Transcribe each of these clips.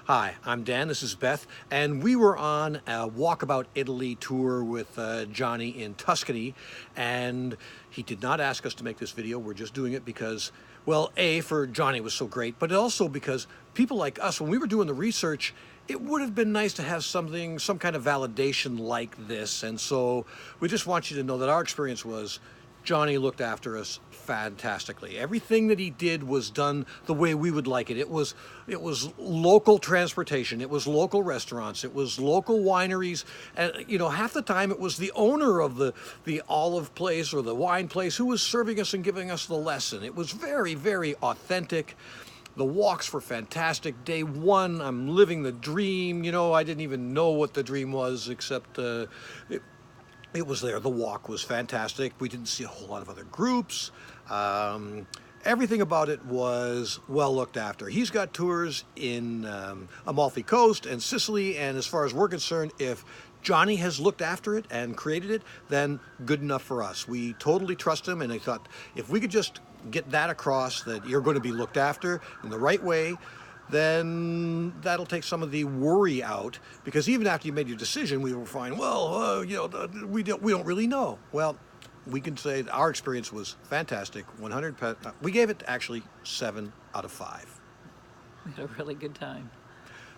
Hi, I'm Dan, this is Beth, and we were on a Walkabout Italy tour with Johnny in Tuscany, and he did not ask us to make this video. We're just doing it because, well, A, for Johnny was so great, but also because people like us, when we were doing the research, it would have been nice to have something, some kind of validation like this, and so we just want you to know that our experience was Johnny looked after us fantastically. Everything that he did was done the way we would like it. It was local transportation, it was local restaurants, it was local wineries, and half the time it was the owner of the olive place or the wine place who was serving us and giving us the lesson. It was very, very authentic. The walks were fantastic. Day one, I'm living the dream. I didn't even know what the dream was, except it was there. The walk was fantastic. We didn't see a whole lot of other groups. Everything about it was well looked after. He's got tours in Amalfi Coast and Sicily, and as far as we're concerned, if Johnny has looked after it and created it, then good enough for us. We totally trust him, and I thought if we could just get that across, that you're going to be looked after in the right way, then that'll take some of the worry out, because even after you made your decision, we were fine. Well, we don't really know. Well, we can say that our experience was fantastic. We gave it actually 7 out of 5. We had a really good time.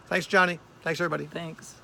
Thanks, Johnny. Thanks, everybody. Thanks.